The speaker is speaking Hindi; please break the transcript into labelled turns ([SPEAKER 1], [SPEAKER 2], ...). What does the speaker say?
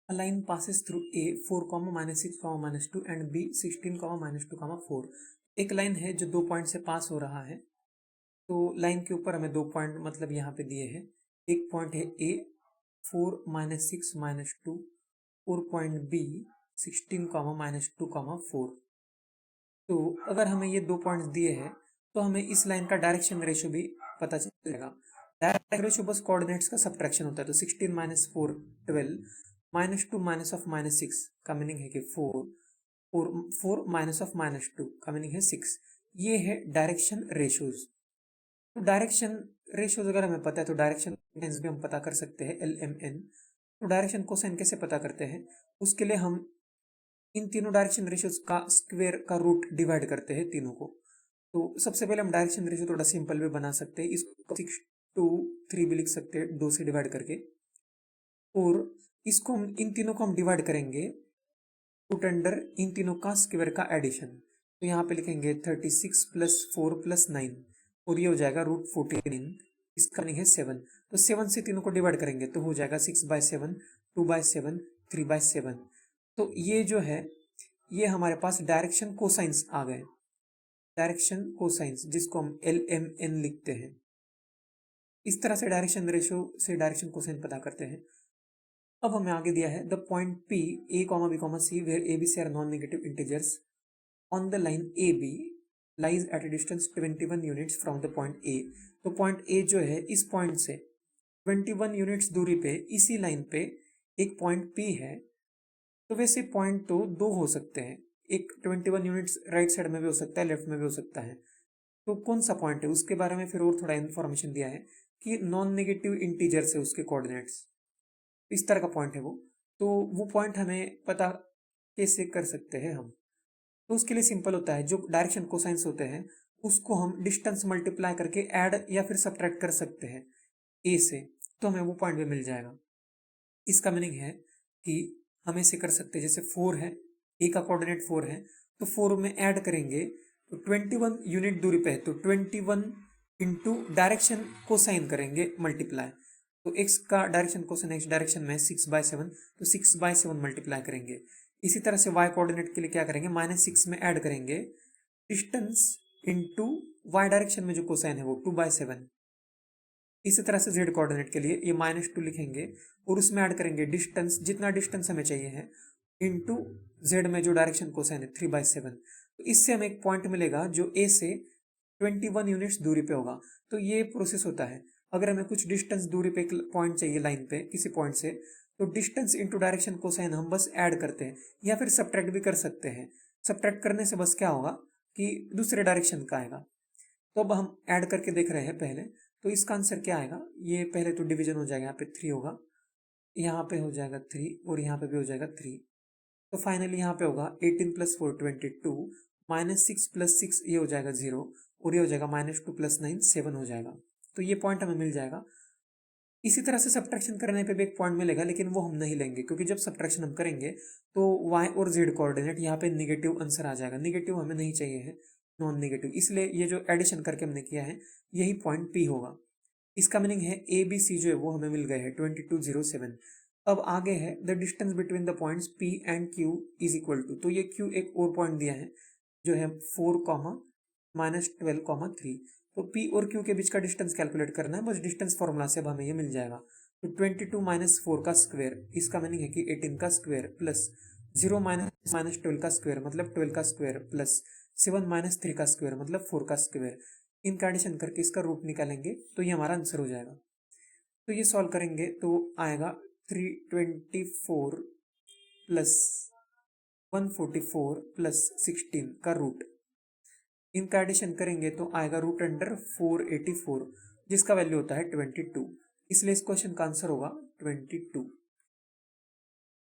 [SPEAKER 1] A line passes through A 4, -6, -2 and B 16, -2, 4। एक लाइन है जो 2 पॉइंट से पास हो रहा है। तो लाइन के ऊपर हमें 2 पॉइंट मतलब यहाँ पे दिए हैं। एक पॉइंट है A 4, -6, -2 और पॉइंट B 16, -2, 4। तो अगर हमें ये 2 पॉइंट्स दिए हैं तो हमें इस लाइन का डायरेक्शन रेशियो भी पता चलेगा। डायरेक्शन रेशियो बस कोऑर्डिनेट्स का सब्ट्रैक्शन होता है। तो 16 - 4 12, -2 -6 का मीनिंग है कि 4 और 4 -2 का मीनिंग है 6। ये है डायरेक्शन रेशियोज। तो डायरेक्शन रेशियोज अगर हमें पता है तो डायरेक्शन कोसाइन भी हम पता कर सकते हैं, LMN। तो डायरेक्शन कोसाइन कैसे पता करते हैं? उसके लिए हम इन तीनों डायरेक्शन रेशियोज का स्क्वायर का रूट डिवाइड करते हैं तीनों को। तो सबसे पहले हम डायरेक्शन रेशियो थोड़ा सिंपल भी बना सकते हैं। इसको 6 to 3 भी लिख सकते हैं 2 से डिवाइड करके। और इसको हम इन तीनों को हम डिवाइड करेंगे रूट अंडर इन तीनों का स्क्वायर का एडिशन। तो यहाँ पे लिखेंगे 36 + 4 + 9 और ये हो जाएगा √14। इसका मीनिंग है 7। तो 7 से तीनों को डिवाइड करेंगे तो हो जाएगा 6/7, 2/7, 3/7। तो ये जो है ये हमारे पास डायरेक्शन कोसाइंस आ गए। डायरेक्शन कोसाइंस जिसको हम LMN लिखते हैं। इस तरह से डायरेक्शन रेशियो से डायरेक्शन कोसाइन पता करते हैं। अब हमें आगे दिया है the point P A, B, C where A, B, C are non negative integers on the line AB lies at a distance 21 units from the point A। तो पॉइंट A जो है इस पॉइंट से 21 यूनिट्स दूरी पे इसी लाइन पे एक पॉइंट P है। तो वैसे पॉइंट तो दो हो सकते हैं, एक 21 यूनिट्स राइट साइड में भी हो सकता है, लेफ्ट में भी हो सकता है। तो कौन सा पॉइंट है उसके बारे में फिर और थोड़ा इन्फॉर्मेशन दिया है कि नॉन नेगेटिव इंटीजर से उसके कोऑर्डिनेट्स इस तरह का पॉइंट है वो। तो वो पॉइंट हमें पता कैसे कर सकते हैं हम? तो उसके लिए सिंपल होता है, जो डायरेक्शन कोसाइंस होते हैं उसको हम डिस्टेंस मल्टीप्लाई करके ऐड या फिर सब्ट्रैक्ट कर सकते हैं ए से, तो हमें वो पॉइंट भी मिल जाएगा। इसका मीनिंग है कि हम ऐसे कर सकते हैं, जैसे 4 है, ए का कोऑर्डिनेट 4 है तो 4 में ऐड करेंगे तो 21 यूनिट दूरी पे है तो 21 इंटू डायरेक्शन कोसाइन करेंगे मल्टीप्लाई। तो x का डायरेक्शन कोसाइन x डायरेक्शन में 6/7 तो 6/7 मल्टीप्लाई करेंगे। इसी तरह से y कोऑर्डिनेट के लिए क्या करेंगे, -6 में ऐड करेंगे डिस्टेंस इंटू y डायरेक्शन में जो कोसाइन है वो 2/7। इसी तरह से z कोऑर्डिनेट के लिए ये -2 लिखेंगे और उसमें ऐड करेंगे डिस्टेंस, जितना डिस्टेंस हमें चाहिए है, इंटू z में जो डायरेक्शन कोसाइन है 3/7। तो इससे हमें एक पॉइंट मिलेगा जो a से 21 यूनिट्स दूरी पे होगा। तो ये प्रोसेस होता है, अगर हमें कुछ डिस्टेंस दूरी पे एक पॉइंट चाहिए लाइन पे किसी पॉइंट से, तो डिस्टेंस इंटू डायरेक्शन कोसाइन हम बस ऐड करते हैं या फिर सब्ट्रैक्ट भी कर सकते हैं। सब्ट्रैक्ट करने से बस क्या होगा कि दूसरे डायरेक्शन का आएगा। तो अब हम ऐड करके देख रहे हैं पहले, तो इसका आंसर क्या आएगा, ये पहले तो डिवीजन हो जाएगा, यहाँ पे 3 होगा, यहाँ पे हो जाएगा 3 और यहाँ पे भी हो जाएगा 3। तो फाइनली यहाँ पे होगा 18 + 4 22, -6 + 6 ये हो जाएगा 0 और ये हो जाएगा -2 + 9 7 हो जाएगा। तो ये पॉइंट हमें मिल जाएगा। इसी तरह से सब्ट्रैक्शन करने पे भी एक पॉइंट मिलेगा, लेकिन वो हम नहीं लेंगे क्योंकि जब सब्ट्रैक्शन हम करेंगे तो y और z कोऑर्डिनेट यहाँ पे निगेटिव आंसर आ जाएगा। निगेटिव हमें नहीं चाहिए है, नॉन नेगेटिव, इसलिए ये जो एडिशन करके हमने किया है यही पॉइंट P होगा। इसका मीनिंग है ABC जो है वो हमें मिल गए हैं 2207। अब आगे है the distance between the points P and Q is equal to, तो ये Q एक और पॉइंट दिया है जो है 4, -12, 3। तो P और Q के बीच का डिस्टेंस कैलकुलेट करना है, बस डिस्टेंस फॉर्मूला से अब हमें ये मिल जाएगा। तो 22 - 4 का स्क्वायर, इसका मीनिंग है कि 18 का स्क्वायर प्लस 0 - 12 का स्क्वायर मतलब 12 का स्क्वायर प्लस 7 - 3 का स्क्वायर मतलब 4 का स्क्वायर। इनका एडिशन करके इसका रूट निकालेंगे तो ये हमारा आंसर हो जाएगा। तो ये सॉल्व करेंगे तो आएगा 324 प्लस 144 प्लस 16 का रूट। इनका एडिशन करेंगे तो आएगा √484 जिसका वैल्यू होता है 22। इसलिए इस क्वेश्चन का आंसर होगा 22।